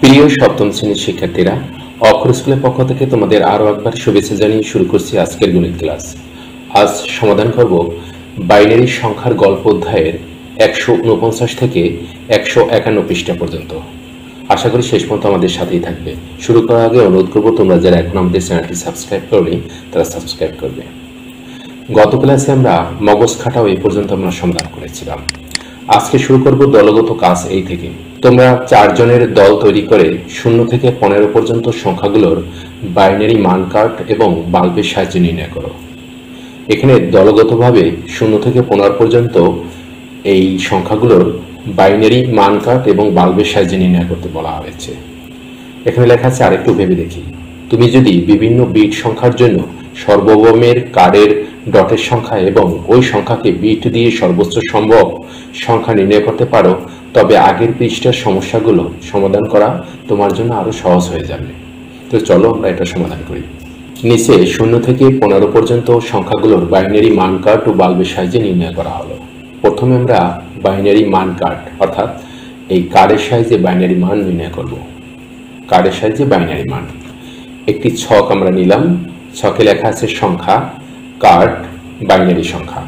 প্রিয় সপ্তম শ্রেণীর শিক্ষার্থীরা, অক্ষর স্কুলের পক্ষ থেকে তোমাদের আরও একবার শুভেচ্ছা জানিয়ে শুরু করছি আজকের গণিত ক্লাস। আজ সমাধান করব বাইনারি সংখ্যার গল্প অধ্যায়ের 149 থেকে 151 পৃষ্ঠা পর্যন্ত। আশা করি শেষ পর্যন্ত আমাদের সাথেই থাকবে। শুরু করার আগে অনুরোধ করব, তোমরা যারা এখন আমাদের চ্যানেলটি সাবস্ক্রাইব করনি তারা সাবস্ক্রাইব করবে। গত ক্লাসে আমরা মগজ খাটাও এই পর্যন্ত আমরা সমাধান করেছিলাম। আজকে শুরু করব দলগত কাজ এই থেকে। তোমরা 4 জনের দল তৈরি করে 0 থেকে 15 পর্যন্ত সংখ্যাগুলোর বাইনারি মান কাট এবং বাল্বের সাহায্যে নির্ণয় করো। এখানে দলগতভাবে 0 থেকে 15 পর্যন্ত এই সংখ্যাগুলোর বাইনারি মান কাট এবং বাল্বের সাহায্যে নির্ণয় করতে বলা হয়েছে। এখানে লেখা আছে, আরেকটু ভেবে দেখি। তুমি যদি বিভিন্ন বিট সংখ্যার জন্য সর্বময়ের কার্ডের ডটের সংখ্যা এবং ওই সংখ্যাকে বিট দিয়ে সর্বোচ্চ সম্ভব সংখ্যা নির্ণয় করতে পারো, তবে আগের পৃষ্ঠার সমস্যাগুলো সমাধান করা তোমার জন্য আরো সহজ হয়ে যাবে। তো চলো আমরা এটা সমাধান করি। নিচে 0 থেকে 15 পর্যন্ত সংখ্যাগুলোর বাইনারি মান কার্ড ও বাল্বের সাহায্যে নির্ণয় করা হলো। প্রথমে আমরা বাইনারি মান কার্ড অর্থাৎ এই কার্ডের সাহায্যে বাইনারি মান নির্ণয় করব। কার্ডের সাহায্যে বাইনারি মান, একটি ছক আমরা নিলাম। ছকে লেখা আছে সংখ্যা, কার্ড, বাইনারি সংখ্যা।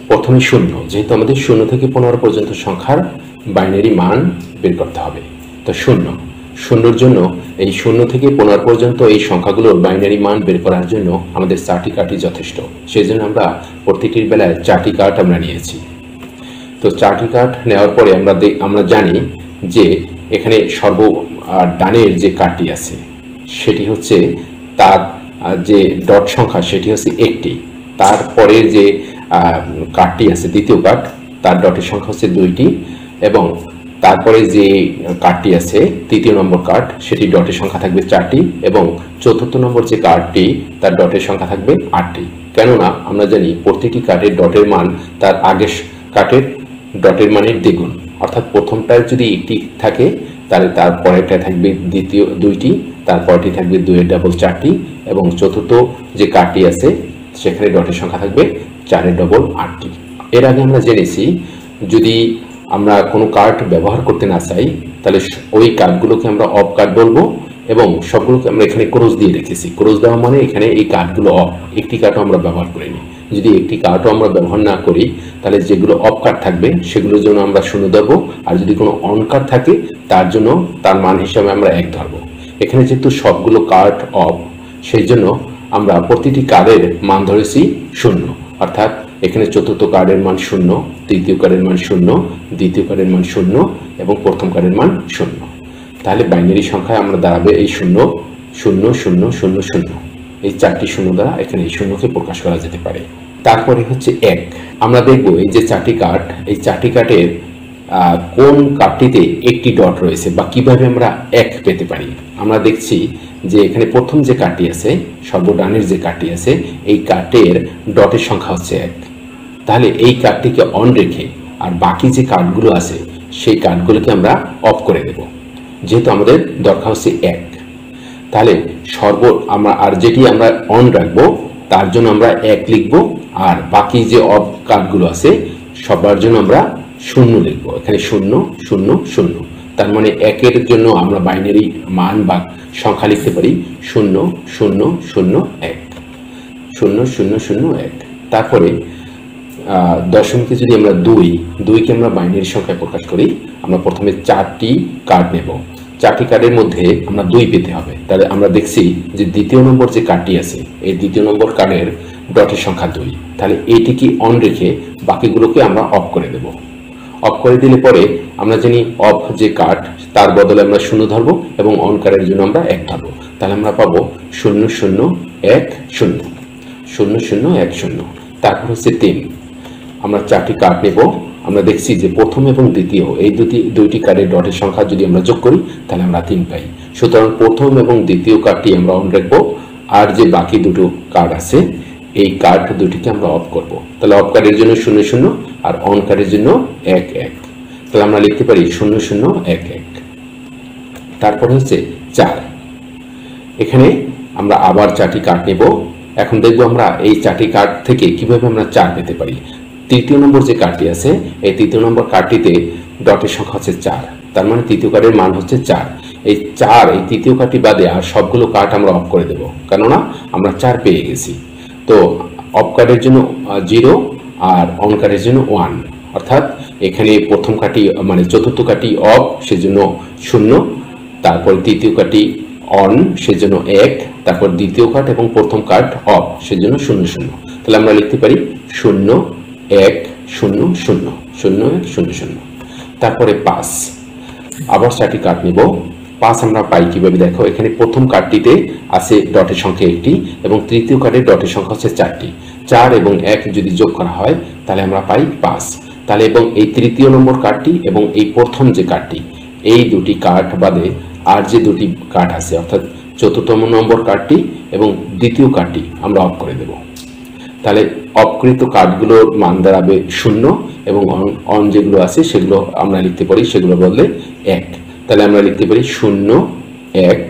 প্রথমে 0, যেহেতু আমাদের 0 থেকে 15 পর্যন্ত সংখ্যার বাইনারি মান বের করতে হবে। তো 0 জন্য এই 0 থেকে 15 পর্যন্ত এই সংখ্যাগুলোর বাইনারি মান বের করার জন্য আমাদের 4টি কার্ডই যথেষ্ট। সেই জন্য আমরা প্রতিটির বেলায় 4টি কার্ড আমরা নিয়েছি। তো 4টি কার্ড নেওয়ার পরে আমরা জানি যে এখানে ডানের যে কার্ডটি আছে সেটি হচ্ছে তার যে ডট সংখ্যা সেটি হচ্ছে একটি। তারপরে যে কার্ডটি আছে দ্বিতীয় কার্ড, তার ডটের সংখ্যা হচ্ছে 2টি, এবং তারপরে যে কার্ডটি আছে তৃতীয় নম্বর কার্ড সেটি ডটের সংখ্যা থাকবে 4টি, এবং চতুর্থ নম্বর যে কার্ডটি তার ডটের সংখ্যা থাকবে 8টি। কেননা আমরা জানি প্রতিটি কার্ডের ডটের মান তার আগের কার্ডের ডটের মানের দ্বিগুণ। অর্থাৎ প্রথমটায় যদি 1টি থাকে তাহলে তার পরেরটায় থাকবে দ্বিতীয় 2টি, তারপরটি থাকবে 2 এর ডাবল 4টি, এবং চতুর্থ যে কার্ডটি আছে সেখানে ডটের সংখ্যা থাকবে 4 এর ডবল 8টি। এর আগে আমরা জেনেছি যদি আমরা কোনো কার্ড ব্যবহার করতে না চাই তাহলে ওই কার্ডগুলোকে আমরা অফ কার্ড বলবো, এবং সবগুলোকে আমরা এখানে ক্রস দিয়ে রেখেছি। ক্রস দেওয়া মানে এখানে এই কার্ডগুলো অফ, একটি কার্ডও আমরা ব্যবহার করিনি। যদি একটি কার্ডও আমরা ব্যবহার না করি তাহলে যেগুলো অফ কার্ড থাকবে সেগুলোর জন্য আমরা 0 ধরবো, আর যদি কোনো অন কার্ড থাকে তার জন্য তার মান হিসাবে আমরা 1 ধরবো। এখানে যেহেতু সবগুলো কার্ড অফ, সেই জন্য আমরা প্রতিটি কার্ডের মান ধরেছি 0। অর্থাৎ এখানে চতুর্থ কার্ডের মান 0, তৃতীয় কার্ডের মান 0, দ্বিতীয় কার্ডের মান 0 এবং প্রথম কার্ডের মান 0। তাহলে বাইনারি সংখ্যায় আমরা দাঁড়াবে এই 0 0 0 0 0। এই 4টি 0 দ্বারা এখানে এই 0কে প্রকাশ করা যেতে পারে। তারপরে হচ্ছে 1। আমরা দেখব এই যে 4টি কার্ড, এই 4টি কার্ডের কোন কার্ডটিতে একটি ডট রয়েছে বা কিভাবে আমরা 1 পেতে পারি। আমরা দেখছি যে এখানে প্রথম যে কার্ডটি আছে, সর্বডানের যে কার্ডটি আছে, এই কার্ডের ডটের সংখ্যা হচ্ছে 1। তাহলে এই কার্ডটিকে অন রেখে আর বাকি যে কার্ডগুলো আছে সেই কার্ডগুলোকে আমরা অফ করে দেব, যেহেতু আমাদের দরকার হচ্ছে 1। তাহলে আর যেটি আমরা অন রাখবো তার জন্য আমরা 1 লিখব, আর বাকি যে অফ কার্ডগুলো আছে সবার জন্য আমরা 0 লিখব। এখানে 0 0 0। তার মানে 1-এর জন্য আমরা বাইনারি মান বা সংখ্যা লিখতে পারি 0 0 0 1 0 0 0 1। তারপরে দশমিকে যদি আমরা 2কে আমরা বাইনারি সংখ্যায় প্রকাশ করি, আমরা প্রথমে 4টি কার্ড নেব। 4টি কার্ডের মধ্যে আমরা 2 পেতে হবে। তাহলে আমরা দেখছি যে দ্বিতীয় নম্বর যে কার্ডটি আছে এই দ্বিতীয় নম্বর কার্ডের ডটের সংখ্যা 2। তাহলে এইটিকে অন রেখে বাকিগুলোকে আমরা অফ করে দেব। অফ করে দিলে পরে আমরা জানি অফ যে কার্ড তার বদলে আমরা 0 ধরবো এবং অন কার্ডের জন্য আমরা 1 ধরবো। তাহলে আমরা পাবো 0 0 1 0 0 0 1 0। তারপর হচ্ছে 3। আমরা 4টি কার্ড নেব। আমরা দেখছি যে প্রথম এবং দ্বিতীয় এই দুইটি কার্ডের ডটের সংখ্যা যদি আমরা যোগ করি তাহলে আমরা 3 পাই। সুতরাং প্রথম এবং দ্বিতীয় কার্ডটি আমরা অন রাখবো, আর যে বাকি দুটো কার্ড আছে এই কার্ড দুটিকে আমরা অফ করব। তাহলে অফ কার্ডের জন্য 0 0 আর অন কার্ডের জন্য 1 1। তাহলে আমরা লিখতে পারি 0 0 1 1। তারপর হচ্ছে 4। এখানে আমরা আবার 4টি কার্ড নেব। এখন দেখব আমরা এই 4টি কার্ড থেকে কিভাবে আমরা 4 পেতে পারি। তৃতীয় নম্বর যে কার্ডটি আছে এই তৃতীয় নম্বর কার্ডটিতে ডটের সংখ্যা হচ্ছে 4, তার মানে তৃতীয় কার্ডের মান হচ্ছে 4। এই 4 এই তৃতীয় কার্ডটি বাদে আর সবগুলো কার্ড আমরা অফ করে দেব, কেননা আমরা 4 পেয়ে গেছি। তো অফ কার্ডের জন্য 0 আর অন কার্ডের জন্য 1, অর্থাৎ এখানে প্রথম কার্ডটি মানে চতুর্থ কার্ডটি অফ, সেজন্য 0, তারপর তৃতীয় কার্ডটি অন, সেজন্য 1, তারপর দ্বিতীয় কার্ড এবং প্রথম কার্ড অফ, সেজন্য 0 0। তাহলে আমরা লিখতে পারি 0 1 0 0 0 1 0 0। তারপরে 5, আবার 4টি কার্ড নিব। 5 আমরা পাই কিভাবে, দেখো এখানে প্রথম কার্ডটিতে আছে ডটের সংখ্যা 1টি এবং তৃতীয় কার্ডের ডটের সংখ্যা হচ্ছে 4টি। 4 এবং 1 যদি যোগ করা হয় তাহলে আমরা পাই 5। তাহলে এবং এই তৃতীয় নম্বর কার্ডটি এবং এই প্রথম যে কার্ডটি, এই দুটি কার্ড বাদে আর যে দুটি কার্ড আছে অর্থাৎ চতুর্থ নম্বর কার্ডটি এবং দ্বিতীয় কার্ডটি আমরা অফ করে দেব। তাহলে অফকৃত কার্ডগুলোর মান দাঁড়াবে 0 এবং অন যেগুলো আছে সেগুলো আমরা লিখতে পারি সেগুলো বদলে 1। তাহলে আমরা লিখতে পারি 0 1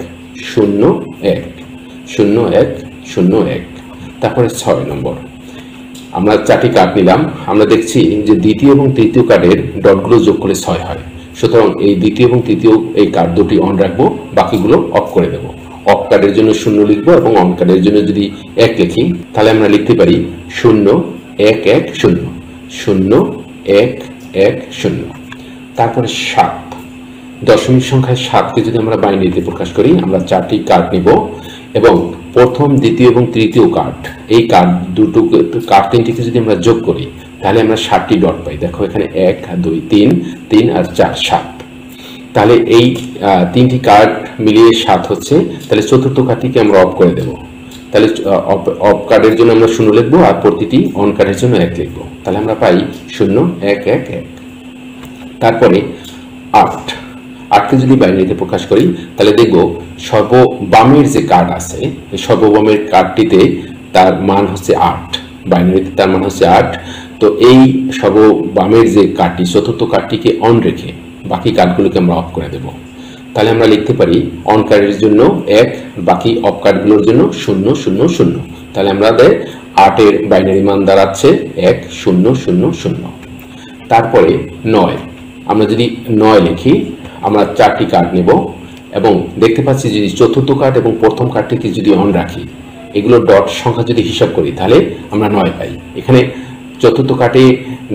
0 1 0 1 0 1। তারপরে 6 নম্বর, আমরা 4টি কার্ড নিলাম। আমরা দেখছি যে দ্বিতীয় এবং তৃতীয় কার্ডের ডটগুলো যোগ করলে 6 হয়। সুতরাং এই দ্বিতীয় এবং তৃতীয় এই কার্ড দুটি অন রাখবো, বাকিগুলো অফ করে দেব। অফ কার্ডের জন্য 0 লিখবো এবং অন কার্ডের জন্য যদি 1 লিখি তাহলে আমরা লিখতে পারি 0 1 1 0 0 1 1 0। তারপরে 7, দশমিক সংখ্যায় 7কে যদি আমরা বাইনারিতে প্রকাশ করি, আমরা 4টি কার্ড নিব এবং প্রথম দ্বিতীয় এবং তৃতীয় কার্ড, এই কার্ড দুটো কার্ড 3টিকে যদি আমরা যোগ করি তাহলে আমরা 7টি ডট পাই। দেখো এখানে 1 2 3 3 আর 4 7। তাহলে এই 3টি কার্ড মিলিয়ে 7 হচ্ছে। তাহলে চতুর্থ কার্ডটিকে আমরা অফ করে দেব। তাহলে অফ কার্ডের জন্য আমরা 0 লিখবো আর প্রতিটি অন কার্ডের জন্য 1 লিখবো। তাহলে আমরা পাই 0 1 1 1। তারপরে 8কে যদি বাইনারিতে প্রকাশ করি তাহলে দেখব সর্ববামের যে কার্ড আছে, সর্ববামের কার্ডটিতে তার মান হচ্ছে 8, বাইনারিতে তার মান হচ্ছে 8। তো এই সর্ববামের যে কার্ডটি, চতুর্থ কার্ডটিকে অন রেখে বাকি কার্ডগুলোকে আমরা অফ করে দেব। তাহলে আমরা লিখতে পারি অন কার্ডের জন্য 1, বাকি অফ কার্ডগুলোর জন্য 0 0 0। তাহলে আমাদের 8 এর বাইনারি মান দাঁড়াচ্ছে 1 0 0 0। তারপরে 9, আমরা যদি 9 লিখি, আমরা 4টি কার্ড নেব এবং দেখতে পাচ্ছি যদি চতুর্থ কার্ড এবং প্রথম কার্ডটিকে যদি অন রাখি, এগুলো ডট সংখ্যা যদি হিসাব করি তাহলে আমরা 9 পাই। এখানে চতুর্থ কার্ডে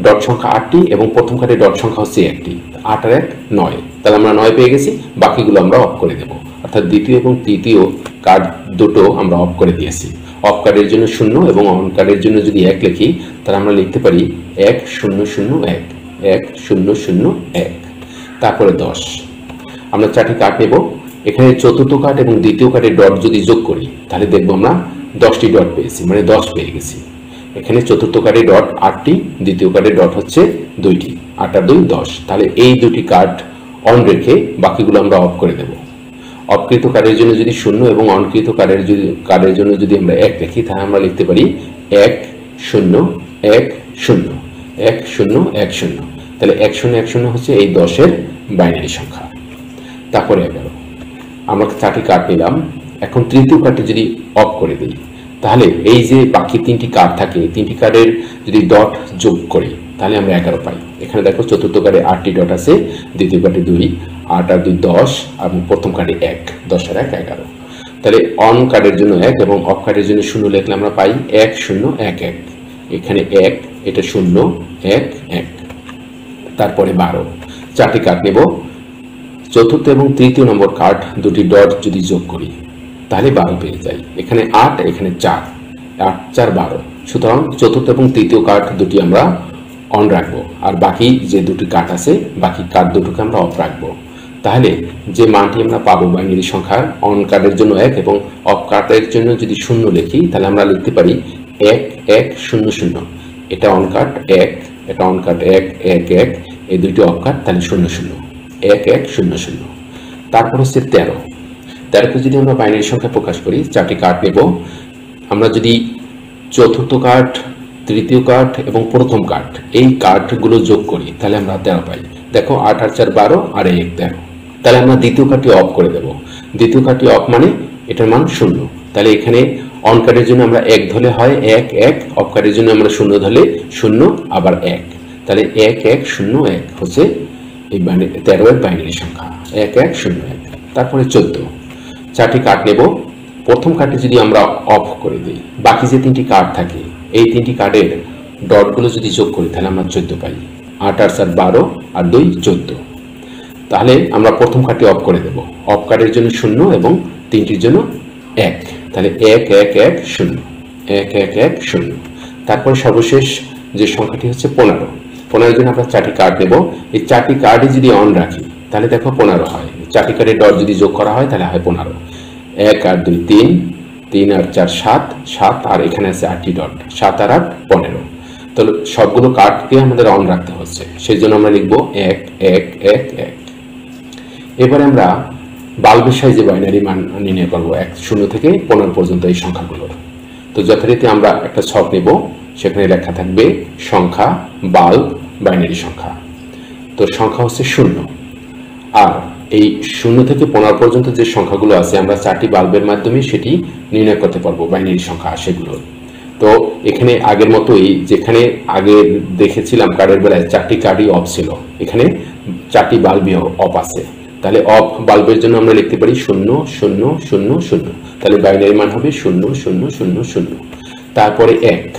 ডট সংখ্যা 8টি এবং প্রথম কার্ডে ডট সংখ্যা হচ্ছে 1টি, 8 আর 1 9। তাহলে আমরা 9 পেয়ে গেছি, বাকিগুলো আমরা অফ করে দেব। অর্থাৎ দ্বিতীয় এবং তৃতীয় কার্ড দুটো আমরা অফ করে দিয়েছি। অফ কার্ডের জন্য 0 এবং অন কার্ডের জন্য যদি 1 লিখি তাহলে আমরা লিখতে পারি 1 0 0 1 1 0 0 1। তারপরে 10, আমরা 4টি কার্ড নেব। এখানে চতুর্থ কার্ড এবং দ্বিতীয় কার্ডের ডট যদি যোগ করি তাহলে দেখবো আমরা 10টি ডট পেয়েছি, মানে 10 পেয়ে গেছি। এখানে চতুর্থ কার্ডের ডট 8টি, দ্বিতীয় কার্ডের ডট হচ্ছে 2টি, 8 আর 2 10। তাহলে এই দুটি কার্ড অন রেখে বাকিগুলো আমরা অফ করে দেব। অফকৃত কার্ডের জন্য যদি 0 এবং অনকৃত কার্ডের জন্য যদি আমরা 1 লিখি তাহলে আমরা লিখতে পারি 1 0 1 0 1 0 1 0। তাহলে 1 0 1 0 হচ্ছে এই 10 এর বাইনারি সংখ্যা। তারপরে 11, আমরা 4টি কার্ড নিলাম। এখন তৃতীয় কার্ডটি যদি অফ করে দিই তাহলে এই যে বাকি 3টি কার্ড থাকে, 3টি কার্ডের যদি ডট যোগ করি তাহলে আমরা 11 পাই। এখানে দেখো চতুর্থ কার্ডে 8টি ডট আছে, দ্বিতীয় কার্ডে 2, 8 আর 2 10 এবং প্রথম কার্ডে 1, 10 আর 1 11। তাহলে অন কার্ডের জন্য 1 এবং অফ কার্ডের জন্য 0 লিখলে আমরা পাই 1 0 1 1। এখানে 1, এটা 0 1 1। তারপরে 12, 4টি কার্ড নেব। চতুর্থ এবং তৃতীয় নম্বর কার্ড দুটি ডট যদি যোগ করি তাহলে 12 পেয়ে যাই। এখানে 8, এখানে 4, 8 4 12। সুতরাং চতুর্থ এবং তৃতীয় কার্ড দুটি আমরা অন রাখবো আর বাকি যে দুটি কার্ড আছে বাকি কার্ড দুটোকে আমরা অফ রাখবো। তাহলে যে মানটি আমরা পাবো বাইনারি সংখ্যার, অন কার্ডের জন্য 1 এবং অফ কার্ডের জন্য যদি 0 লিখি তাহলে আমরা লিখতে পারি 1 1 0 0। এটা অন কার্ড 1, এটা অন কার্ড 1 1 1, এই দুইটি অফ কার্ড, তাহলে 0 0 1 1 0 0। তারপর হচ্ছে 13কে যদি আমরা বাইনারি সংখ্যা প্রকাশ করি, 4টি কার্ড নেব। আমরা যদি চতুর্থ কার্ড, তৃতীয় কার্ড এবং প্রথম কার্ড এই কার্ডগুলো যোগ করি তাহলে আমরা 13 পাই। দেখো 8 আর 4 12 আর 1 13। তাহলে আমরা দ্বিতীয় কার্ডটি অফ করে দেব। দ্বিতীয় কার্ডটি অফ মানে এটার মান 0। তাহলে এখানে অন কার্ডের জন্য আমরা 1 ধরলে হয় 1 1, অফ কার্ডের জন্য আমরা 0 ধরলে 0 আবার 1। তাহলে 1 1 0 1 হচ্ছে এই 13 এর বাইনারি সংখ্যা 1 1 0 1। তারপরে 14। 4টি কার্ড নেব। প্রথম কার্ডটি যদি আমরা অফ করে দিই, বাকি যে 3টি কার্ড থাকে এই 3টি কার্ডের ডটগুলো যদি যোগ করি তাহলে আমরা 14 পাই। 8 আর 4 12 আর 2 14। তাহলে আমরা প্রথম কার্ডটি অফ করে দেব। অফ কার্ডের জন্য 0 এবং 3টির জন্য 1। তাহলে 1 1 1 0 1 1 1 0। তারপরে সর্বশেষ যে সংখ্যাটি হচ্ছে 15। 15 জন্য আমরা 4টি কার্ড নেব। এই 4টি কার্ডই যদি অন রাখি তাহলে দেখো 15 হয়। 4টি কার্ডের ডট যদি যোগ করা হয় তাহলে হয় 15। 1 আর 2 3, 3 আর 4 7, 7 আর এখানে আছে 8টি ডট, 7 আর 8 15। তাহলে সবগুলো কার্ডকে আমাদের অন রাখতে হচ্ছে, সেই জন্য আমরা লিখবো 1 1 1 1। এবারে আমরা বাল্বের সাইজে বাইনারি মান নির্ণয় করবো 0 থেকে 15 পর্যন্ত এই সংখ্যাগুলোর। তো যথারীতি আমরা একটা ছক নেব, সেখানে লেখা থাকবে সংখ্যা, বাল্ব, বাইনারি সংখ্যা। তো সংখ্যা হচ্ছে 0। আর এই 0 থেকে 15 পর্যন্ত যে সংখ্যাগুলো আছে আমরা 4টি বাল্বের মাধ্যমে সেটি নির্ণয় করতে পারবো বাইনারি সংখ্যা সেগুলো। তো এখানে আগের মতোই যেখানে আগে দেখেছিলাম কার্ডের বেলায় 4টি কার্ডই অফ ছিল, এখানে 4টি বাল্বই অফ আছে। তাহলে অফ বাল্বের জন্য আমরা লিখতে পারি 0 0 0 0। তাহলে বাইনারি মান হবে 0 0 0 0। তারপরে 1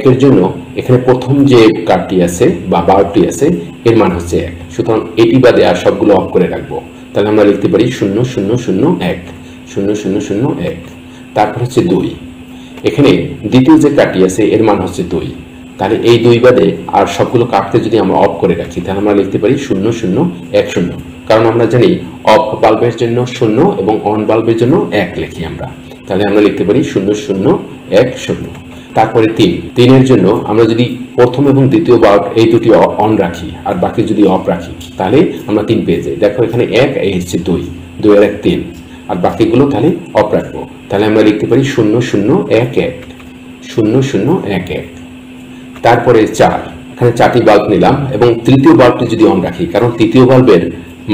এর জন্য এখানে প্রথম যে কার্ডটি আছে বা বাল্বটি আছে এর মান হচ্ছে 1। সুতরাং এটি বাদে আর সবগুলো অফ করে রাখবো। তাহলে আমরা লিখতে পারি 0 0 0 1 0 0 0 1। তারপর হচ্ছে 2। এখানে দ্বিতীয় যে কার্ডটি আছে এর মান হচ্ছে 2। তাহলে এই 2 বাদে আর সবগুলো কার্ডকে যদি আমরা অফ করে রাখি তাহলে আমরা লিখতে পারি 0 0 1 0। কারণ আমরা জানি অফ বাল্বের জন্য 0 এবং অন বাল্বের জন্য 1 লিখি আমরা। তাহলে আমরা লিখতে পারি 0 0 1 0। তারপরে 3 এর জন্য আমরা যদি প্রথম এবং দ্বিতীয় বাল্ব এই দুটি অন রাখি আর বাকি যদি অফ রাখি তাহলে আমরা 3 পেয়ে যাই। দেখো এখানে 1 এই হচ্ছে 2 2 এর 1 3 আর বাকিগুলো তাহলে অফ রাখবো। তাহলে আমরা লিখতে পারি 0 0 1 1 0 0 1 1। তারপরে 4, এখানে 4টি বাল্ব নিলাম এবং তৃতীয় বাল্বটি যদি অন রাখি, কারণ তৃতীয় বাল্বের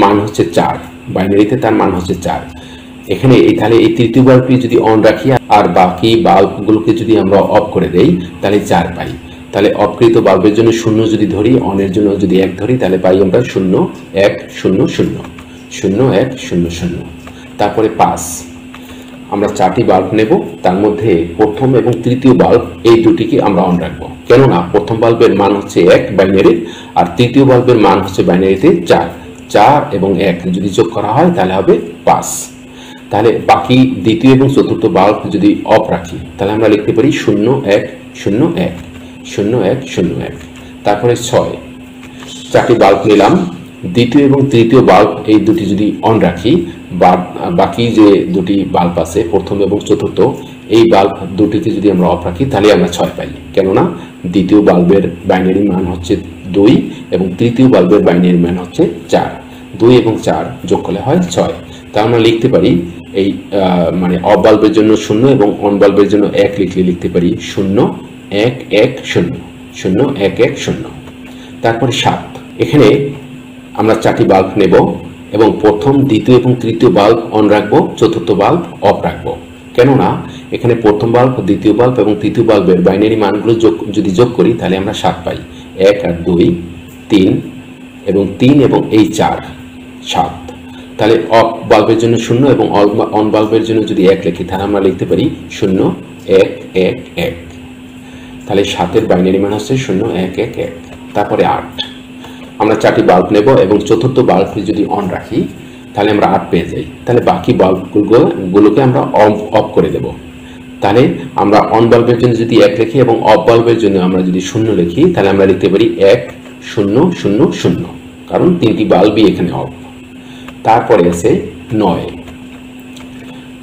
মান হচ্ছে 4, বাইনারিতে তার মান হচ্ছে 4। এখানে তাহলে এই তৃতীয় বাল্বটি যদি অন রাখি আর বাকি বাল্বগুলোকে যদি আমরা অফ করে দেই তাহলে 4 পাই। তাহলে অফকৃত বাল্বের জন্য 0 যদি ধরি, অনের জন্য যদি 1 ধরি তাহলে পাই আমরা 0 1 0 0 0 1 0 0। তারপরে 5, আমরা 4টি বাল্ব নেব, তার মধ্যে প্রথম এবং তৃতীয় বাল্ব এই দুটিকে আমরা অন রাখবো। কেননা প্রথম বাল্বের মান হচ্ছে 1 বাইনারি আর তৃতীয় বাল্বের মান হচ্ছে বাইনারিতে 4। 4 এবং 1 যদি যোগ করা হয় তাহলে হবে 5। তাহলে বাকি দ্বিতীয় এবং চতুর্থ বাল্ব যদি অফ রাখি তাহলে আমরা লিখতে পারি 0 1 0 1 0 1 0 1। তারপরে 6, 4টি বাল্ব নিলাম, দ্বিতীয় এবং তৃতীয় বাল্ব এই দুটি যদি অন রাখি, বাকি যে দুটি বাল্ব আছে প্রথম এবং চতুর্থ এই বাল্ব দুটিকে যদি আমরা অফ রাখি তাহলে আমরা 6 পাই। কেননা দ্বিতীয় বাল্বের বাইনারি মান হচ্ছে 2 এবং তৃতীয় বাল্বের বাইনারি মান হচ্ছে 4। 2 এবং 4 যোগ করলে হয় 6। তা আমরা লিখতে পারি এই মানে অফ বাল্বের জন্য 0 এবং অন বাল্বের জন্য 1 লিখলে লিখতে পারি 0 1 1 0 0 1 1 0। তারপরে 7, এখানে আমরা 4টি বাল্ব নেব এবং প্রথম, দ্বিতীয় এবং তৃতীয় বাল্ব অন রাখবো, চতুর্থ বাল্ব অফ রাখবো। কেননা এখানে প্রথম বাল্ব, দ্বিতীয় বাল্ব এবং তৃতীয় বাল্বের বাইনারি মানগুলো যদি যোগ করি তাহলে আমরা 7 পাই। 1 আর 2 3 এবং 3 এবং এই 4 7। তাহলে অফ বাল্বের জন্য 0 এবং অন বাল্বের জন্য যদি 1 লিখি তাহলে আমরা লিখতে পারি 0 1 1 1। তাহলে 7 বাইনারি মান হচ্ছে 0 1 1 1। তারপরে 8, আমরা 4টি বাল্ব নেব এবং চতুর্থ বাল্বটি যদি অন রাখি তাহলে আমরা 8 পেয়ে যাই। তাহলে বাকি বাল্বগুলোকে আমরা অফ করে দেব। তাহলে আমরা অন বাল্বের জন্য যদি 1 লিখি এবং অফ বাল্বের জন্য আমরা যদি 0 লিখি তাহলে আমরা লিখতে পারি 1 0 0 0, কারণ 3টি বাল্বই এখানে অফ। তারপরে আছে 9,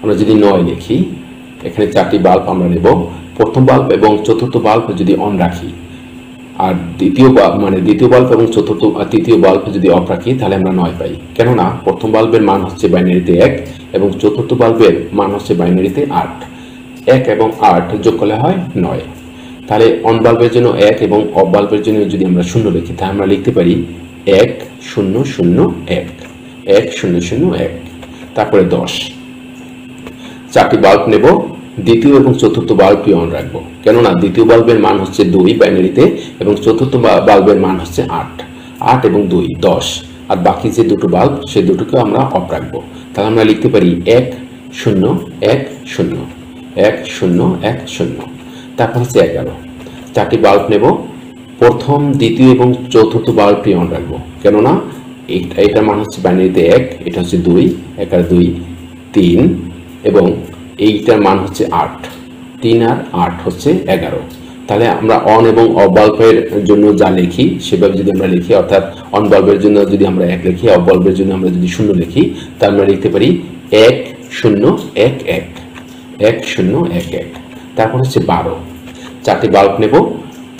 আমরা যদি 9 লিখি, এখানে 4টি বাল্ব আমরা নেব, প্রথম বাল্ব এবং চতুর্থ বাল্ব যদি অন রাখি আর দ্বিতীয় বাল্ব এবং তৃতীয় বাল্ব যদি অফ রাখি তাহলে আমরা 9 পাই। কেননা প্রথম বাল্বের মান হচ্ছে বাইনারিতে 1 এবং চতুর্থ বাল্বের মান হচ্ছে বাইনারিতে 8। 1 এবং 8 যোগ করলে হয় 9। তাহলে অন বাল্বের জন্য 1 এবং অফ বাল্বের জন্য যদি আমরা 0 লিখি তাহলে আমরা লিখতে পারি 1 0 0 1 1 0 0 1। তারপরে 10, 4টি বাল্ব নেব, দ্বিতীয় এবং চতুর্থ বাল্বটি অন রাখবো। কেননা দ্বিতীয় বাল্বের মান হচ্ছে 2 বাইনারিতে এবং চতুর্থ বাল্বের মান হচ্ছে 8। 8 এবং 2 10। আর বাকি যে দুটো বাল্ব সেই দুটোকে আমরা অফ রাখবো। তাহলে আমরা লিখতে পারি 1 0 1 0 1 0 1 0। তারপর হচ্ছে 11। চারটি বাল্ব নেব, প্রথম দ্বিতীয় এবং চতুর্থ বাল্বটি অন রাখবো, কেননা এটার মান হচ্ছে বাইনারিতে 1, এটা হচ্ছে 2, 1 আর 2 3, এবং এইটার মান হচ্ছে 8, 3 আর 8 হচ্ছে 11। তাহলে আমরা অন এবং অফ বাল্বের জন্য যা লিখি সেভাবে যদি আমরা লিখি, অর্থাৎ অন বাল্বের জন্য যদি আমরা 1 লিখি, অফ বাল্বের জন্য আমরা যদি 0 লিখি, তাহলে আমরা লিখতে পারি 1 0 1 1 1 0 1 1। তারপর হচ্ছে 12। চারটি বাল্ব নেব,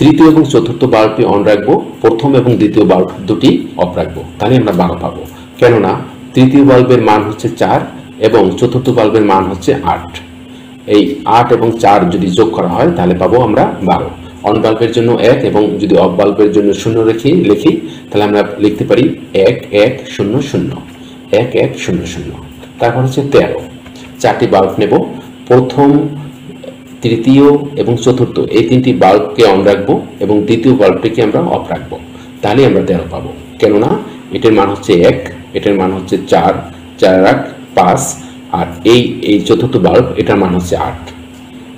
তৃতীয় এবং চতুর্থ বাল্বটি অন রাখবো, প্রথম এবং দ্বিতীয় বাল্ব দুটি অফ রাখবো, তাহলে আমরা 12 পাবো। কেননা তৃতীয় বাল্বের মান হচ্ছে 4 এবং চতুর্থ বাল্বের মান হচ্ছে 8। এই 8 এবং 4 যদি যোগ করা হয় তাহলে পাবো আমরা 12। অন বাল্বের জন্য 1 এবং যদি অফ বাল্বের জন্য 0 লিখি তাহলে আমরা লিখতে পারি 1 1 0 0 1 1 0 0। তারপর হচ্ছে 13। চারটি বাল্ব নেব, প্রথম তৃতীয় এবং চতুর্থ এই তিনটি বাল্বকে অন রাখবো এবং দ্বিতীয় বাল্বটিকে আমরা অফ রাখবো, তাহলে আমরা 13 পাবো। কেননা এটার মান হচ্ছে 1, এটার মান হচ্ছে 4 4 8 5, আর এই চতুর্থ বাল্ব এটার মান হচ্ছে 8,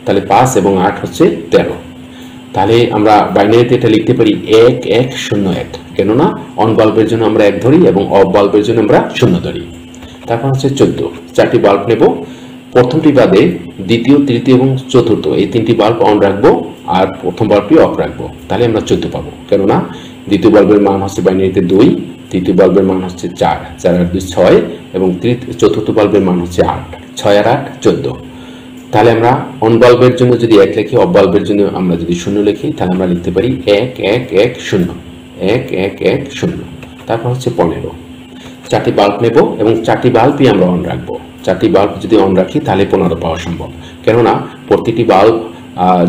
তাহলে 5 এবং 8 হচ্ছে 13। তাহলে আমরা বাইনারিতে এটা লিখতে পারি 1 1 0 1, কেননা অন বাল্বের জন্য আমরা 1 ধরি এবং অফ বাল্বের জন্য আমরা 0 ধরি। তারপর হচ্ছে 14। চারটি বাল্ব নেব, প্রথমটি বাদে দ্বিতীয় তৃতীয় এবং চতুর্থ এই তিনটি বাল্ব অন রাখবো আর প্রথম বাল্বটি অফ রাখবো, তাহলে আমরা 14 পাবো। কেননা দ্বিতীয় বাল্বের মান হচ্ছে বাইনারিতে 2, তৃতীয় বাল্বের মান হচ্ছে 4 4 আর 2 6, এবং চতুর্থ বাল্বের মান হচ্ছে 8 6 আর 8 14। তাহলে আমরা অন বাল্বের জন্য যদি 1 লিখি, অফ বাল্বের জন্য আমরা যদি 0 লিখি, তাহলে আমরা লিখতে পারি 1 1 1 0 1 1 1 0। তারপর হচ্ছে 15। চারটি বাল্ব নেব এবং চারটি বাল্বই আমরা অন রাখবো। চারটি বাল্ব যদি অন রাখি তাহলে 15 পাওয়া সম্ভব, কেননা প্রতিটি বাল্ব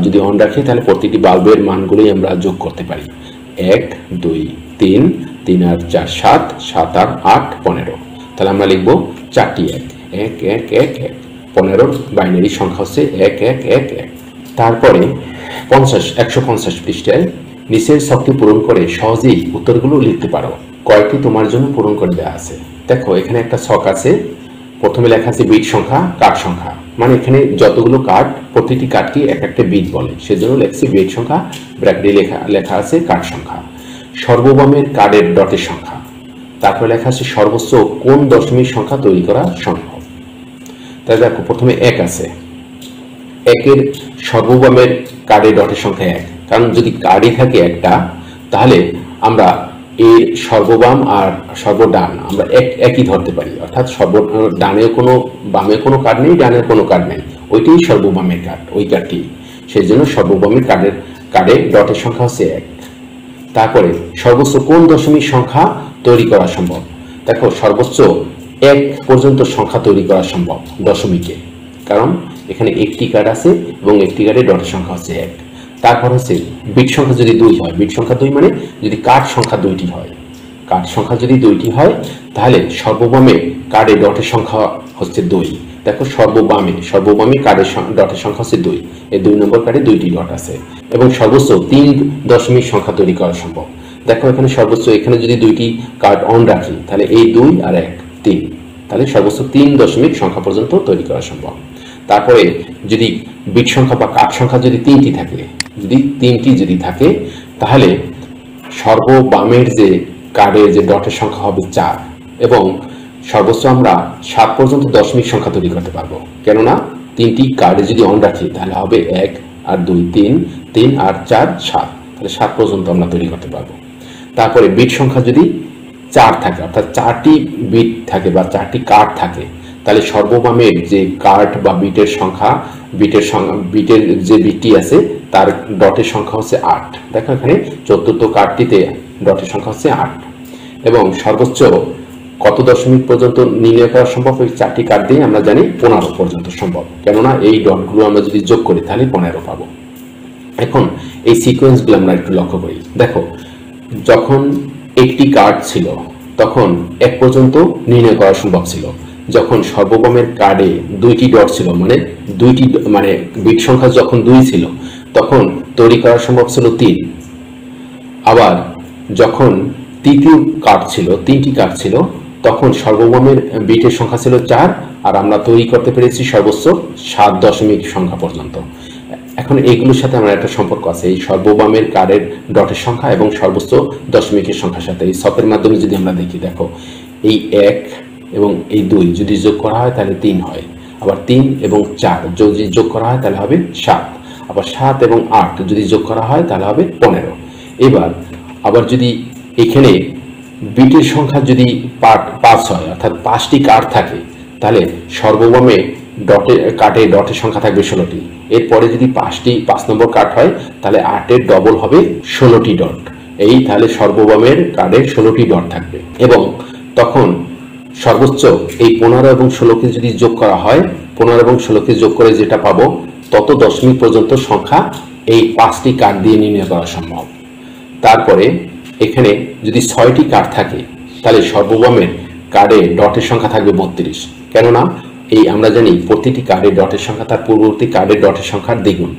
যদি অন রাখি তাহলে প্রতিটি বাল্বের মানগুলোই আমরা যোগ করতে পারি। 1 2 3 3 আর 4 7 7 আর 8 15। তাহলে আমরা লিখবো 4টি 1 1 1 1 1। 15 বাইনারি সংখ্যা হচ্ছে 1 1 1 1। তারপরে 150 পৃষ্ঠায় নিচের ছকটি পূরণ করে সহজেই উত্তরগুলো লিখতে পারো। কয়েকটি তোমার জন্য পূরণ করে দেওয়া আছে। দেখো এখানে একটা ছক আছে, প্রথমে লেখা আছে বিট সংখ্যা কার্ড সংখ্যা, মানে এখানে যতগুলো কার্ড প্রতিটি কার্ডকে এক একটা বিট বলে, সেজন্য লেখছি বিট সংখ্যা, ব্র্যাকেটে লেখা আছে কার্ড সংখ্যা। সর্ববামের কার্ডের ডটের সংখ্যা, তারপরে লেখা আছে সর্বোচ্চ কোন দশমিক সংখ্যা তৈরি করা সম্ভব। তাহলে দেখো প্রথমে 1 আছে, 1-এর সর্ববামের কার্ডের ডটের সংখ্যা 1, কারণ যদি কার্ডই থাকে একটা তাহলে আমরা এর সর্ববাম আর সর্বডান আমরা একই ধরতে পারি, অর্থাৎ ডানে কোনো বামে কোনো কার্ড নেই, ডানে কোনো কার্ড নেই, ওইটাই সর্ববামের কার্ড, ওই কার্ডটি, সেই জন্য সর্ববামের কার্ডের ডটের সংখ্যা হচ্ছে 1। তারপরে সর্বোচ্চ কোন দশমিক সংখ্যা তৈরি করা সম্ভব। দেখো সর্বোচ্চ 1 পর্যন্ত সংখ্যা তৈরি করা সম্ভব দশমিকে, কারণ এখানে একটি কার্ড আছে এবং একটি কার্ডের ডটের সংখ্যা হচ্ছে 1। তারপর হচ্ছে বিট সংখ্যা যদি 2 হয়, বিট সংখ্যা 2 মানে যদি কার্ড সংখ্যা 2টি হয়, কার্ড সংখ্যা যদি 2টি হয় তাহলে সর্ববামে কার্ডের ডটের সংখ্যা হচ্ছে 2। দেখো সর্ববামে কার্ডের ডটের সংখ্যা হচ্ছে 2, এই 2 নম্বর কার্ডে 2টি ডট আছে, এবং সর্বোচ্চ 3 দশমিক সংখ্যা তৈরি করা সম্ভব। দেখো এখানে সর্বোচ্চ, এখানে যদি 2টি কার্ড অন রাখি তাহলে এই 2 আর 1 3, তাহলে সর্বোচ্চ 3 দশমিক সংখ্যা পর্যন্ত তৈরি করা সম্ভব। তারপরে যদি বিট সংখ্যা বা কার্ড সংখ্যা যদি 3টি থাকে, যদি থাকে তাহলে সর্ববামের যে কার্ডের যে ডটের সংখ্যা হবে 4, এবং সর্বোচ্চ আমরা 7 পর্যন্ত দশমিক সংখ্যা তৈরি করতে পারবো, কেননা 3টি কার্ডে যদি অন রাখি তাহলে হবে 1 আর 2 3 3 আর 4 7, তাহলে 7 পর্যন্ত আমরা তৈরি করতে পারবো। তারপরে বিট সংখ্যা যদি 4 থাকে, অর্থাৎ 4টি বিট থাকে বা 4টি কার্ড থাকে, তাহলে সর্ববামের যে কার্ড বা বিটের যে বিটটি আছে তার ডটের সংখ্যা হচ্ছে 8। দেখো এখানে চতুর্থ কার্ডটিতে ডটের সংখ্যা হচ্ছে 8, এবং সর্বোচ্চ কত দশমিক পর্যন্ত নির্ণয় করা সম্ভব, ওই 4টি কার্ড দিয়ে আমরা জানি 15 পর্যন্ত সম্ভব, কেননা এই ডটগুলো আমরা যদি যোগ করি তাহলে 15 পাবো। এখন এই সিকোয়েন্সগুলো আমরা একটু লক্ষ্য করি। দেখো যখন একটি কার্ড ছিল তখন 1 পর্যন্ত নির্ণয় করা সম্ভব ছিল, যখন সর্ববামের কার্ডে 2টি ডট ছিল, মানে বিট সংখ্যা যখন 2 ছিল তখন তৈরি করা সম্ভব ছিল 3। আবার যখন তৃতীয় কার্ড ছিল, 3টি কার্ড ছিল, তখন সর্বমোট বিটের সংখ্যা ছিল 4, আর আমরা তৈরি করতে পেরেছি সর্বোচ্চ 7 দশমিক সংখ্যা পর্যন্ত। এখন এইগুলোর সাথে আমার একটা সম্পর্ক আছে, এই সর্ববামের কার্ডের ডটের সংখ্যা এবং সর্বোচ্চ দশমিকের সংখ্যার সাথে। এই ছকের মাধ্যমে যদি আমরা দেখি, দেখো এই 1 এবং এই 2 যদি যোগ করা হয় তাহলে 3 হয়, আবার 3 এবং 4 যদি যোগ করা হয় তাহলে হবে 7, আবার 7 এবং 8 যদি যোগ করা হয় তাহলে হবে 15। এবার আবার যদি এখানে বিটের সংখ্যা যদি 5 হয়, অর্থাৎ 5টি কার্ড থাকে, তাহলে সর্বমোট কার্ডে ডটের সংখ্যা থাকবে 16টি। এরপরে যদি 5 নম্বর কার্ড হয় তাহলে 8-এর ডবল হবে 16টি ডট। এই তাহলে সর্বমোট কার্ডে 16টি ডট থাকবে। এবং তখন সর্বোচ্চ এই 15 এবং 16কে যদি যোগ করা হয়, 15 এবং 16কে যোগ করে যেটা পাবো তত দশমিক পর্যন্ত সংখ্যা এই 5টি কার্ড দিয়ে নির্ণয় করা সম্ভব। তারপরে এখানে যদি 6টি কার্ড থাকে তাহলে সর্বমোট কার্ডে ডটের সংখ্যা থাকবে 32। কেননা এই আমরা জানি প্রতিটি কার্ডের ডটের সংখ্যা তার পূর্ববর্তী কার্ডের ডটের সংখ্যার দ্বিগুণ।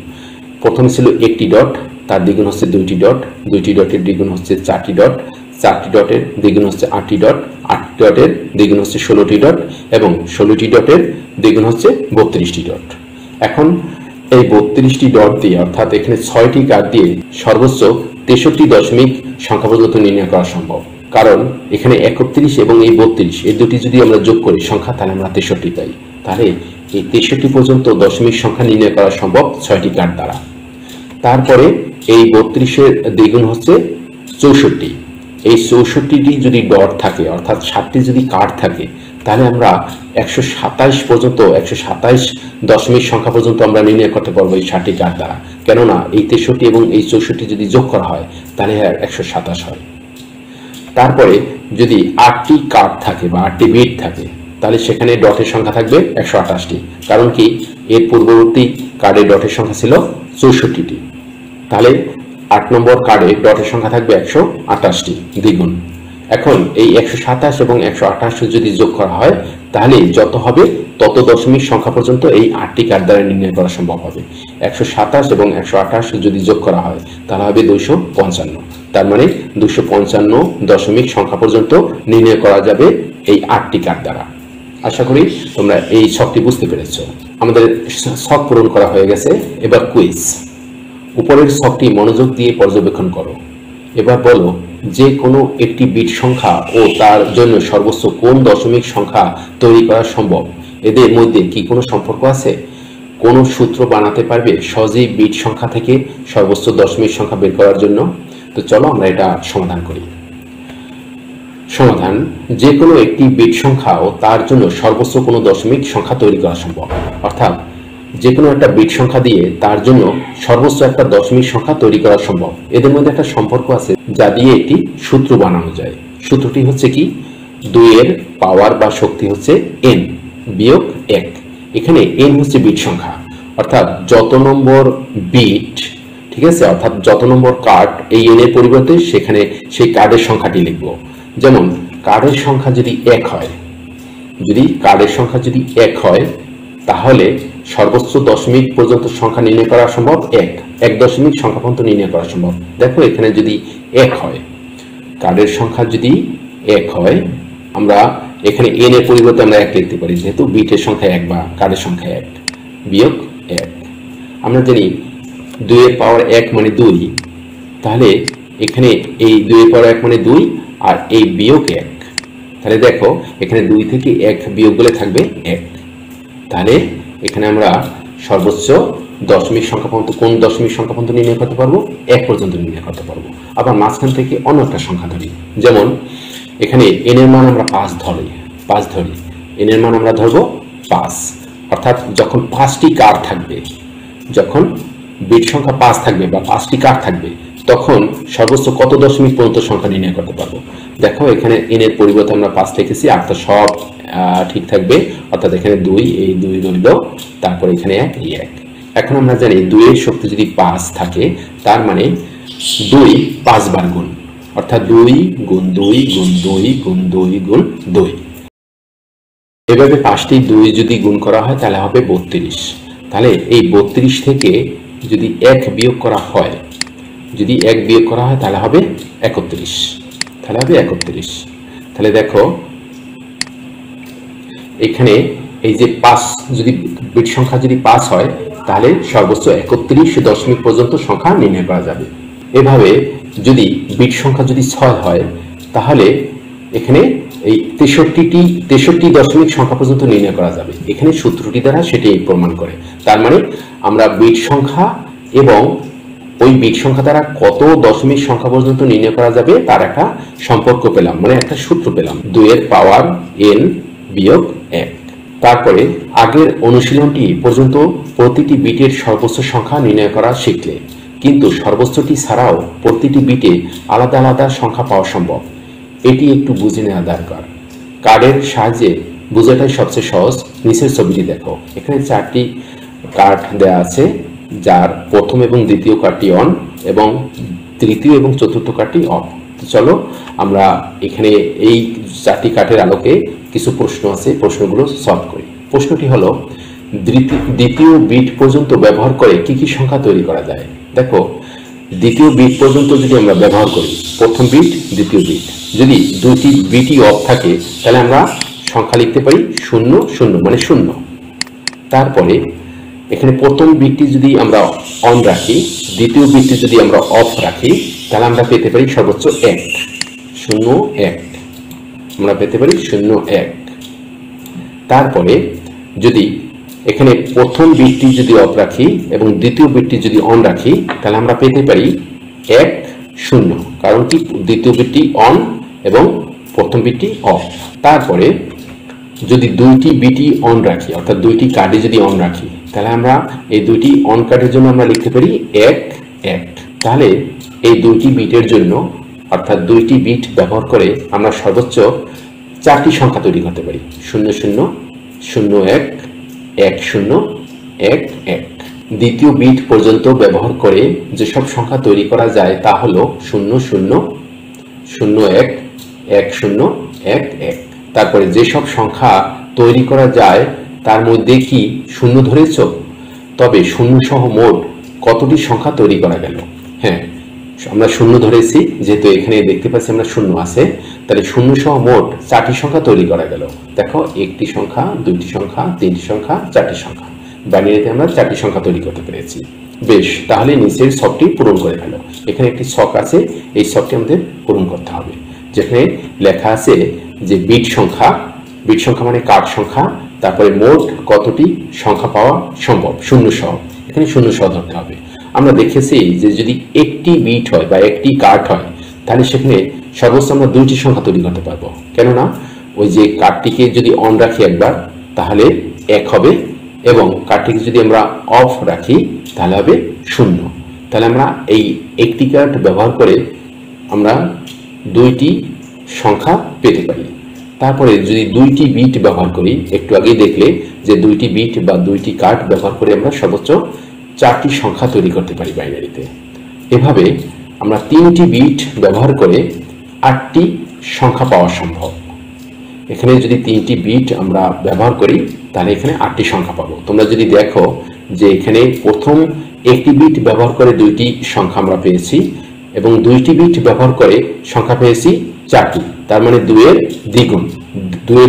প্রথমে ছিল 1টি ডট, তার দ্বিগুণ হচ্ছে 2টি ডট, 2টি ডটের দ্বিগুণ হচ্ছে 4টি ডট, 4টি ডটের দ্বিগুণ হচ্ছে 8টি ডট, 8টি ডটের দ্বিগুণ হচ্ছে 16টি ডট, এবং 16টি ডটের দ্বিগুণ হচ্ছে 32টি ডট। এখন এই 32টি ডট দিয়ে, অর্থাৎ এখানে 6টি কার্ড দিয়ে সর্বোচ্চ 63 দশমিক সংখ্যা পর্যন্ত নির্ণয় করা সম্ভব। কারণ এখানে 31 এবং এই 32 এই দুটি যদি আমরা যোগ করি সংখ্যা, তাহলে আমরা 63 পাই। তাহলে এই 63 পর্যন্ত দশমিক সংখ্যা নির্ণয় করা সম্ভব 6টি কার্ড দ্বারা। তারপরে এই 32-এর দ্বিগুণ হচ্ছে 64। এই 64টি যদি ডট থাকে, অর্থাৎ 7টি যদি কার্ড থাকে, তাহলে আমরা 127 পর্যন্ত 127 দশমিক সংখ্যা পর্যন্ত আমরা নির্ণয় করতে পারবো এই 7টি কার্ড দ্বারা। কেননা এই 63 এবং এই 64 যদি যোগ করা হয় তাহলে 127 হয়। তারপরে যদি 8টি কার্ড থাকে বা 8টি বিট থাকে, তাহলে সেখানে ডটের সংখ্যা থাকবে 128টি। কারণ কি, এর পূর্ববর্তী কার্ডের ডটের সংখ্যা ছিল 64টি। তাহলে 8 নম্বর কার্ডে ডটের সংখ্যা থাকবে 128টি দ্বিগুণ। এখন এই 127 এবং 128 যদি যোগ করা হয় তাহলে যত হবে তত দশমিক সংখ্যা পর্যন্ত এই 8টি কার্ড দ্বারা নির্ণয় করা সম্ভব হবে। 127 এবং 128 যদি যোগ করা হয় তাহলে হবে 255। তার মানে 255 দশমিক সংখ্যা পর্যন্ত নির্ণয় করা যাবে এই 8টি কার্ড দ্বারা। আশা করি তোমরা এই ছকটি বুঝতে পেরেছো। আমাদের ছক পূরণ করা হয়ে গেছে। এবার কুইজ। উপরের ছকটি মনোযোগ দিয়ে পর্যবেক্ষণ করো। এবার বলো, যে কোনো একটি বিট সংখ্যা ও তার জন্য সর্বোচ্চ কোন দশমিক সংখ্যা তৈরি করা সম্ভব, এদের মধ্যে কি কোনো সম্পর্ক আছে? কোন সূত্র বানাতে পারবে সহজেই বিট সংখ্যা থেকে সর্বোচ্চ দশমিক সংখ্যা বের করার জন্য? তো চলো আমরা এটা সমাধান করি। সমাধান: যে কোনো একটি বিট সংখ্যা ও তার জন্য সর্বোচ্চ কোনো দশমিক সংখ্যা তৈরি করা সম্ভব। অর্থাৎ যে কোনো একটা বিট সংখ্যা দিয়ে তার জন্য সর্বোচ্চ একটা দশমিক সংখ্যা তৈরি করা সম্ভব। এদের মধ্যে একটা সম্পর্ক আছে যা দিয়ে একটি সূত্র বানানো যায়। সূত্রটি হচ্ছে কি, 2 এর পাওয়ার বা শক্তি হচ্ছে n বিয়োগ 1। এখানে n হচ্ছে বিট সংখ্যা, অর্থাৎ যত নম্বর বিট, ঠিক আছে, অর্থাৎ যত নম্বর কার্ড এই n এর পরিবর্তে সেখানে সেই কার্ডের সংখ্যাটি লিখব। যেমন কার্ডের সংখ্যা যদি 1 হয়, তাহলে সর্বোচ্চ দশমিক পর্যন্ত সংখ্যা নির্ণয় করা সম্ভব 1 দশমিক সংখ্যা পর্যন্ত নির্ণয় করা সম্ভব। দেখো এখানে যদি 1 হয়, কার্ডের সংখ্যা যদি 1 হয়, আমরা এখানে n এর পরিবর্তে আমরা 1 লিখতে পারি, যেহেতু বিটের সংখ্যা 1 বা কার্ডের সংখ্যা 1 বিয়োগ 1। আমরা জানি 2 এর পাওয়ার 1 মানে 2, তাহলে এখানে এই 2 এর পাওয়ার 1 মানে 2 আর এই বিয়োগ 1। তাহলে দেখো এখানে 2 থেকে 1 বিয়োগ করলে থাকবে 1। তাহলে এখানে আমরা সর্বোচ্চ দশমিক সংখ্যা পর্যন্ত কোন দশমিক সংখ্যা পর্যন্ত নির্ণয় করতে পারবো? 1 পর্যন্ত নির্ণয় করতে পারবো। আবার মাঝখান থেকে অন্য একটা সংখ্যা ধরি, যেমন এখানে n এর মান আমরা 5 ধরি, n এর মান আমরা ধরবো 5। অর্থাৎ যখন 5টি কার্ড থাকবে, যখন বিট সংখ্যা 5 থাকবে বা 5টি কার্ড থাকবে, তখন সর্বোচ্চ কত দশমিক পর্যন্ত সংখ্যা নির্ণয় করতে পারবো? দেখো এখানে n এর পরিবর্তে আমরা 5 লিখেছি, আর তো সব ঠিক থাকবে, অর্থাৎ এখানে 2, এই 2 রইল, তারপর এখানে 1, এই 1। এখন আমরা জানি 2 এর শক্তি যদি 5 থাকে, তার মানে 2 5 বার গুণ, অর্থাৎ 2 গুণ 2 গুণ 2 গুণ 2 গুণ 2। এভাবে 5টি 2 যদি গুণ করা হয় তাহলে হবে 32। তাহলে এই 32 থেকে যদি 1 বিয়োগ করা হয়, তাহলে হবে 31। তাহলে হবে 31। তাহলে দেখো এখানে এই যে 5 যদি বিট সংখ্যা যদি 5 হয় তাহলে সর্বোচ্চ 31 দশমিক পর্যন্ত সংখ্যা নির্ণয় করা যাবে। এভাবে যদি বিট সংখ্যা যদি 6 হয় তাহলে এখানে এই 63 দশমিক সংখ্যা পর্যন্ত নির্ণয় করা যাবে। এখানে সূত্রটি দ্বারা সেটি প্রমাণ করে। তার মানে আমরা বিট সংখ্যা এবং ওই বিট সংখ্যা দ্বারা কত দশমিক সংখ্যা পর্যন্ত নির্ণয় করা যাবে তার একটা সম্পর্ক পেলাম, মানে একটা সূত্র পেলাম, 2 এর পাওয়ার n বিয়োগ 1। তারপরে আগের অনুশীলনটি পর্যন্ত প্রতিটি বিটের সর্বোচ্চ সংখ্যা নির্ণয় করা শিখলে, কিন্তু সর্বোচ্চটি ছাড়াও প্রতিটি বিটে আলাদা আলাদা সংখ্যা পাওয়া সম্ভব। এটি একটু বুঝে নেওয়া দরকার। কার্ডের সাহায্যে বোঝাটাই সবচেয়ে সহজ। নিচের ছবিটি দেখো, এখানে 4টি কার্ড দেওয়া আছে, যার প্রথম এবং দ্বিতীয় কার্ডটি অন এবং তৃতীয় এবং চতুর্থ কার্ডটি অফ। চলো আমরা এখানে এই 4টি কার্ডের আলোকে কিছু প্রশ্ন আছে, প্রশ্নগুলো সলভ করি। প্রশ্নটি হলো, দ্বিতীয় বিট পর্যন্ত ব্যবহার করে কি কি সংখ্যা তৈরি করা যায়। দেখো, দ্বিতীয় বিট পর্যন্ত যদি আমরা ব্যবহার করি, প্রথম বিট দ্বিতীয় বিট, যদি দুটি বিটই অফ থাকে তাহলে আমরা সংখ্যা লিখতে পারি 0 0 মানে 0। তারপরে এখানে প্রথম বিটটি যদি আমরা অন রাখি, দ্বিতীয় বিটটি যদি আমরা অফ রাখি, তাহলে আমরা পেতে পারি সর্বোচ্চ 1 0 1, আমরা পেতে পারি 0 1। তারপরে যদি এখানে প্রথম বিটটি যদি অফ রাখি এবং দ্বিতীয় বিটটি যদি অন রাখি, তাহলে আমরা পেতে পারি 1 0, কারণ কি দ্বিতীয় বিটটি অন এবং প্রথম বিটটি অফ। তারপরে যদি দুইটি বিটই অন রাখি, অর্থাৎ দুইটি কার্ডে যদি অন রাখি, তাহলে আমরা এই দুইটি অন কার্ডের জন্য আমরা লিখতে পারি 1 1। তাহলে এই দুইটি বিটের জন্য, অর্থাৎ দুইটি বিট ব্যবহার করে আমরা সর্বোচ্চ 4টি সংখ্যা তৈরি করতে পারি, 0 0 0 1 1 0 1 1। দ্বিতীয় বিট পর্যন্ত ব্যবহার করে যেসব সংখ্যা তৈরি করা যায় তা হলো 0 0 0 1 1 0 1 1। তারপরে যেসব সংখ্যা তৈরি করা যায় তার মধ্যে কি শূন্য ধরেছ? তবে শূন্য সহ মোট কতটি সংখ্যা তৈরি করা গেল? হ্যাঁ, আমরা শূন্য ধরেছি, যেহেতু এখানে দেখতে পাচ্ছি আমরা শূন্য আছে, তাহলে শূন্য সহ মোট 4টি সংখ্যা তৈরি করা গেল। দেখো, একটি সংখ্যা, দুইটি সংখ্যা, তিনটি সংখ্যা, 4টি সংখ্যা। বাইনারিতে আমরা 4টি সংখ্যা তৈরি করতে পেরেছি। বেশ, তাহলে নিচের ছকটি পূরণ করে ফেলো। এখানে একটি ছক আছে, এই ছকটি আমাদের পূরণ করতে হবে, যেখানে লেখা আছে যে বিট সংখ্যা মানে কার্ড সংখ্যা, তারপরে মোট কতটি সংখ্যা পাওয়া সম্ভব শূন্য সহ, এখানে শূন্য সহ ধরতে হবে। আমরা দেখেছি যে যদি একটি বিট হয় বা একটি কার্ড হয় তাহলে সেখানে সর্বোচ্চ আমরা 2টি সংখ্যা তৈরি করতে পারবো, কেননা ওই যে কার্ডটিকে যদি অন রাখি একবার তাহলে 1 হবে, এবং কার্ডটিকে যদি আমরা অফ রাখি তাহলে হবে 0। তাহলে আমরা এই একটি কার্ড ব্যবহার করে আমরা 2টি সংখ্যা পেতে পারি। তারপরে যদি 2টি বিট ব্যবহার করি, একটু আগেই দেখলে যে 2টি বিট বা 2টি কার্ড ব্যবহার করে আমরা সর্বোচ্চ 4টি সংখ্যা তৈরি করতে পারি বাইনারিতে। এভাবে আমরা 3টি বিট ব্যবহার করে 8টি সংখ্যা পাওয়া সম্ভব। এখানে যদি 3টি বিট আমরা ব্যবহার করি তাহলে এখানে 8টি সংখ্যা পাবো। তোমরা যদি দেখো যে এখানে প্রথম একটি বিট ব্যবহার করে 2টি সংখ্যা আমরা পেয়েছি এবং 2টি বিট ব্যবহার করে সংখ্যা পেয়েছি 4টি, তার মানে 2 এর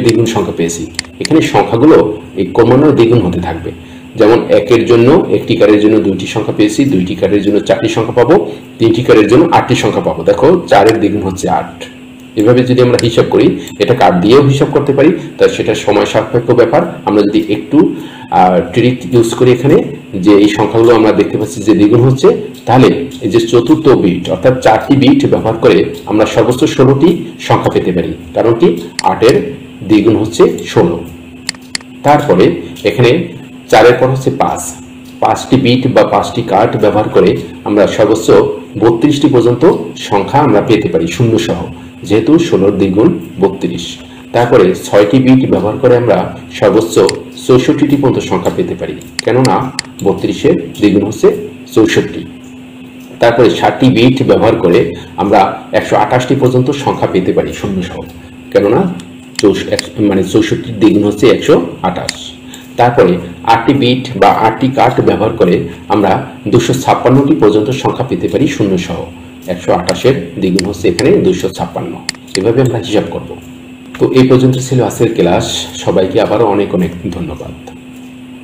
দ্বিগুণ সংখ্যা পেয়েছি। এখানে সংখ্যাগুলো এই ক্রমান্বয়ে দ্বিগুণ হতে থাকবে। যেমন 1-এর জন্য একটি কার্ডের জন্য 2টি সংখ্যা পেয়েছি, 2টি কার্ডের জন্য 4টি সংখ্যা পাবো, 3টি কার্ডের জন্য 8টি সংখ্যা পাবো। দেখো, 4-এর দ্বিগুণ হচ্ছে 8। এভাবে যদি আমরা হিসাব করি, এটা কার্ড দিয়েও হিসাব করতে পারি, তাই সেটা সময় সাপেক্ষ ব্যাপার। আমরা যদি একটু ট্রিক ইউজ করি এখানে, যে এই সংখ্যাগুলো আমরা দেখতে পাচ্ছি যে দ্বিগুণ হচ্ছে, তাহলে এই যে চতুর্থ বিট অর্থাৎ 4টি বিট ব্যবহার করে আমরা সর্বোচ্চ 16টি সংখ্যা পেতে পারি, কারণ কি 8-এর দ্বিগুণ হচ্ছে 16। তারপরে এখানে 4-এর পর হচ্ছে 5টি বিট বা 5টি কার্ড ব্যবহার করে আমরা সর্বোচ্চ 32টি পর্যন্ত সংখ্যা আমরা পেতে পারি শূন্য সহ, যেহেতু 16-র দ্বিগুণ 32। তারপরে 6টি বিট ব্যবহার করে আমরা সর্বোচ্চ 64টি পর্যন্ত সংখ্যা পেতে পারি, কেননা 32-এর দ্বিগুণ হচ্ছে 64। তারপরে 7টি বিট ব্যবহার করে আমরা 128টি পর্যন্ত সংখ্যা পেতে পারি শূন্য সহ, কেননা 64-র দ্বিগুণ হচ্ছে 128। তারপরে 8টি বিট বা 8টি কার্ড ব্যবহার করে আমরা 256টি পর্যন্ত সংখ্যা পেতে পারি শূন্য সহ, 128-এর দ্বিগুণ হচ্ছে এখানে 256। এভাবে আমরা হিসাব করব। তো এই পর্যন্ত ছিল আজকের ক্লাস। সবাইকে আবারও অনেক অনেক ধন্যবাদ।